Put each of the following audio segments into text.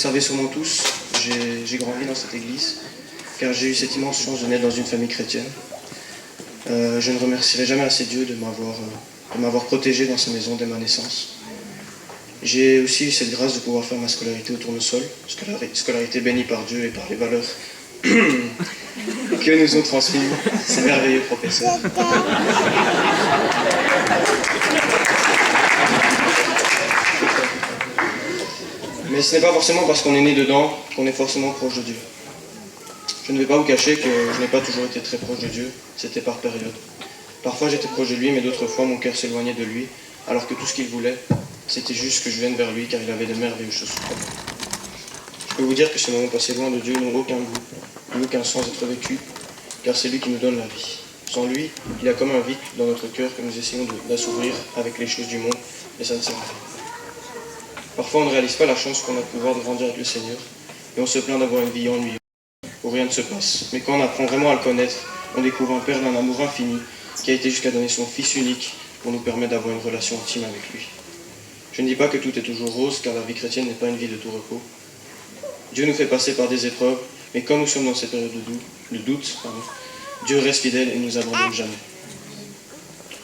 savez sûrement tous, j'ai grandi dans cette église, car j'ai eu cette immense chance de naître dans une famille chrétienne. Je ne remercierai jamais assez Dieu de m'avoir protégé dans sa maison dès ma naissance. J'ai aussi eu cette grâce de pouvoir faire ma scolarité au Tournesol, scolarité bénie par Dieu et par les valeurs que nous ont transmis ces merveilleux professeurs. Mais ce n'est pas forcément parce qu'on est né dedans qu'on est forcément proche de Dieu. Je ne vais pas vous cacher que je n'ai pas toujours été très proche de Dieu, c'était par période. Parfois j'étais proche de lui, mais d'autres fois mon cœur s'éloignait de lui, alors que tout ce qu'il voulait, c'était juste que je vienne vers lui, car il avait de merveilleuses choses pour moi. Je peux vous dire que ces moments passés loin de Dieu n'ont aucun goût, ni aucun sens d'être vécu, car c'est lui qui nous donne la vie. Sans lui, il y a comme un vide dans notre cœur que nous essayons d'assouvir avec les choses du monde, et ça ne sert à rien. Parfois on ne réalise pas la chance qu'on a de pouvoir grandir avec le Seigneur, et on se plaint d'avoir une vie ennuyeuse, où rien ne se passe. Mais quand on apprend vraiment à le connaître, on découvre un Père d'un amour infini, qui a été jusqu'à donner son Fils unique pour nous permettre d'avoir une relation intime avec lui. Je ne dis pas que tout est toujours rose, car la vie chrétienne n'est pas une vie de tout repos. Dieu nous fait passer par des épreuves, mais quand nous sommes dans ces périodes de doute, Dieu reste fidèle et ne nous abandonne jamais.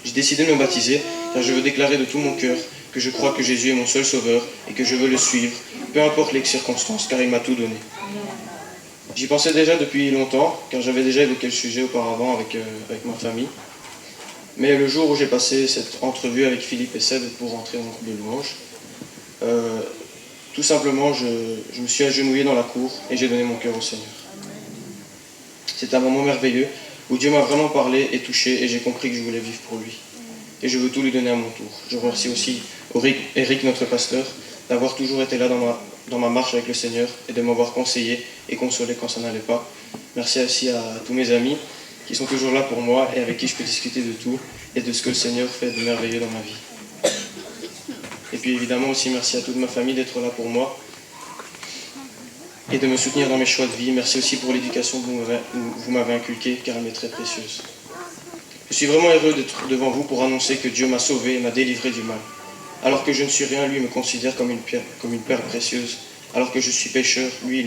J'ai décidé de me baptiser, car je veux déclarer de tout mon cœur que je crois que Jésus est mon seul sauveur et que je veux le suivre, peu importe les circonstances, car il m'a tout donné. J'y pensais déjà depuis longtemps, car j'avais déjà évoqué le sujet auparavant avec ma famille. Mais le jour où j'ai passé cette entrevue avec Philippe et Seb pour rentrer en groupe de louange, tout simplement, je me suis agenouillé dans la cour et j'ai donné mon cœur au Seigneur. C'est un moment merveilleux où Dieu m'a vraiment parlé et touché et j'ai compris que je voulais vivre pour lui. Et je veux tout lui donner à mon tour. Je remercie aussi Eric, notre pasteur, d'avoir toujours été là dans ma marche avec le Seigneur et de m'avoir conseillé et consolé quand ça n'allait pas. Merci aussi à tous mes amis qui sont toujours là pour moi et avec qui je peux discuter de tout et de ce que le Seigneur fait de merveilleux dans ma vie. Et puis évidemment aussi merci à toute ma famille d'être là pour moi et de me soutenir dans mes choix de vie. Merci aussi pour l'éducation que vous m'avez inculquée, car elle m'est très précieuse. Je suis vraiment heureux d'être devant vous pour annoncer que Dieu m'a sauvé et m'a délivré du mal. Alors que je ne suis rien, lui me considère comme une perle précieuse. Alors que je suis pécheur, lui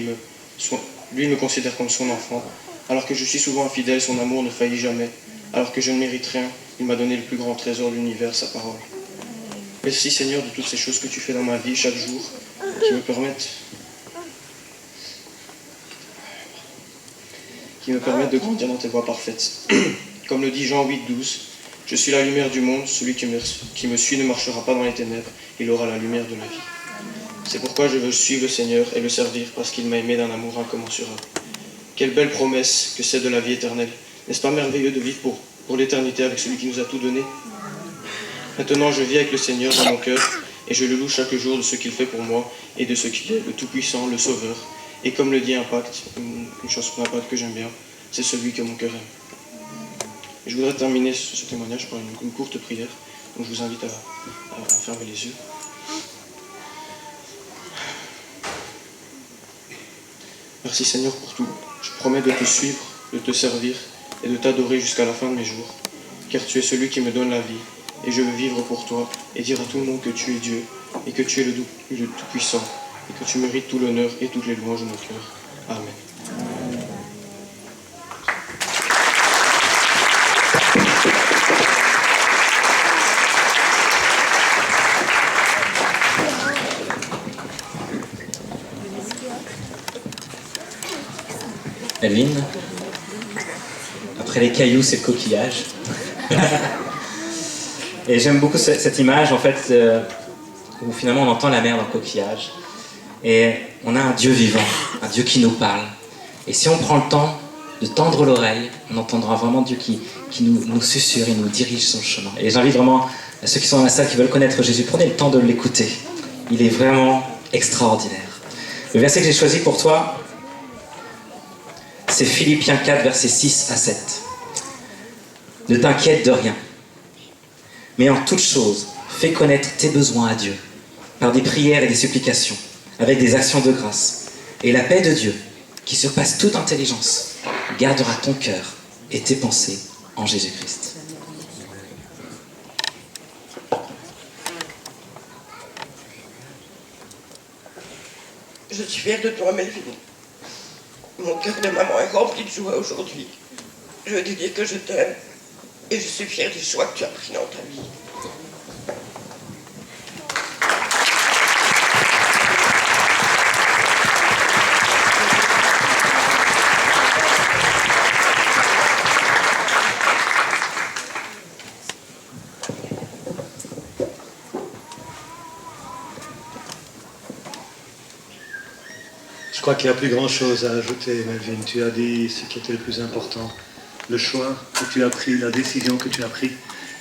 il me considère comme son enfant. Alors que je suis souvent infidèle, son amour ne faillit jamais. Alors que je ne mérite rien, il m'a donné le plus grand trésor de l'univers, sa parole. Merci Seigneur de toutes ces choses que tu fais dans ma vie chaque jour, qui me permettent de grandir dans tes voies parfaites. Comme le dit Jean 8,12, « Je suis la lumière du monde, celui qui me suit ne marchera pas dans les ténèbres, il aura la lumière de la vie. » C'est pourquoi je veux suivre le Seigneur et le servir, parce qu'il m'a aimé d'un amour incommensurable. Quelle belle promesse que c'est de la vie éternelle. N'est-ce pas merveilleux de vivre pour l'éternité avec celui qui nous a tout donné? Maintenant je vis avec le Seigneur dans mon cœur, et je le loue chaque jour de ce qu'il fait pour moi, et de ce qu'il est, le Tout-Puissant, le Sauveur. Et comme le dit Impact, une chanson d'Impact que j'aime bien, c'est celui que mon cœur aime. Et je voudrais terminer ce témoignage par une courte prière, donc je vous invite à fermer les yeux. Merci Seigneur pour tout. Je promets de te suivre, de te servir et de t'adorer jusqu'à la fin de mes jours, car tu es celui qui me donne la vie, et je veux vivre pour toi et dire à tout le monde que tu es Dieu, et que tu es le Tout-Puissant, et que tu mérites tout l'honneur et toutes les louanges de nos cœurs. Amen. Elvin, après les cailloux, c'est le coquillage. Et j'aime beaucoup cette image, en fait, où finalement on entend la mer dans le coquillage. Et on a un Dieu vivant, un Dieu qui nous parle. Et si on prend le temps de tendre l'oreille, on entendra vraiment Dieu qui nous susurre et nous dirige son chemin. Et j'invite vraiment à ceux qui sont dans la salle, qui veulent connaître Jésus, prenez le temps de l'écouter. Il est vraiment extraordinaire. Le verset que j'ai choisi pour toi, c'est Philippiens 4, versets 6 à 7. Ne t'inquiète de rien, mais en toute chose, fais connaître tes besoins à Dieu, par des prières et des supplications, avec des actions de grâce. Et la paix de Dieu, qui surpasse toute intelligence, gardera ton cœur et tes pensées en Jésus-Christ. Je suis fière de toi, Melvin. Mon cœur de maman est rempli de joie aujourd'hui. Je veux te dire que je t'aime et je suis fière du choix que tu as pris dans ta vie. Je crois qu'il n'y a plus grand-chose à ajouter, Melvin. Tu as dit ce qui était le plus important. Le choix que tu as pris, la décision que tu as prise,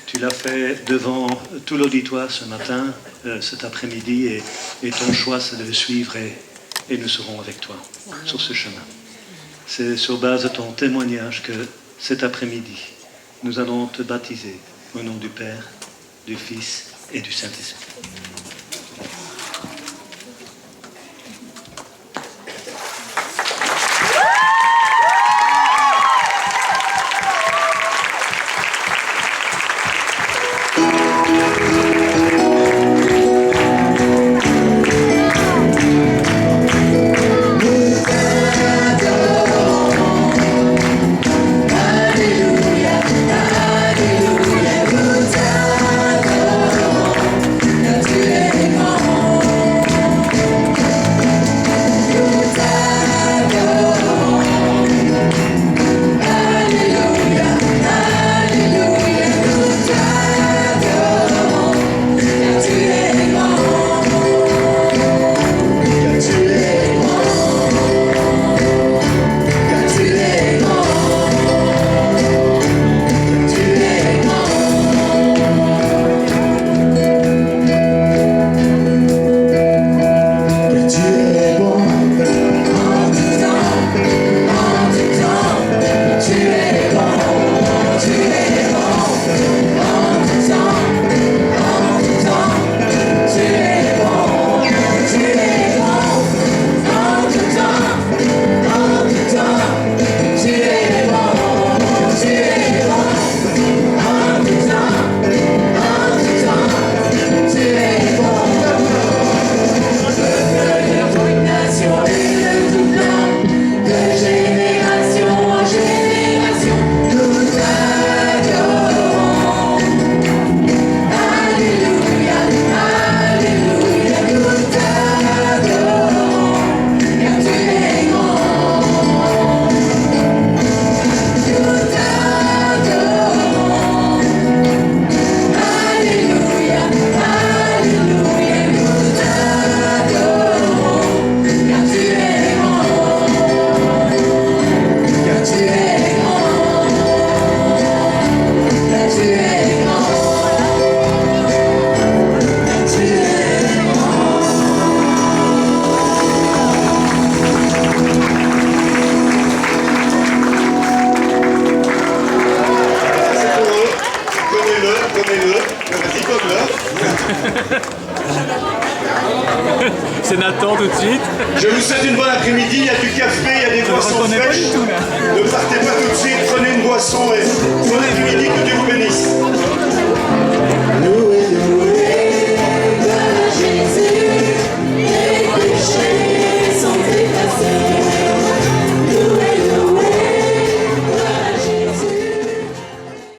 tu l'as fait devant tout l'auditoire ce matin, cet après-midi, et ton choix, c'est de le suivre et nous serons avec toi sur ce chemin. C'est sur base de ton témoignage que cet après-midi, nous allons te baptiser au nom du Père, du Fils et du Saint-Esprit. C'est Nathan tout de suite. Je vous souhaite une bonne après-midi, il y a du café, il y a des boissons fraîches. Ne partez pas tout de suite, prenez une boisson et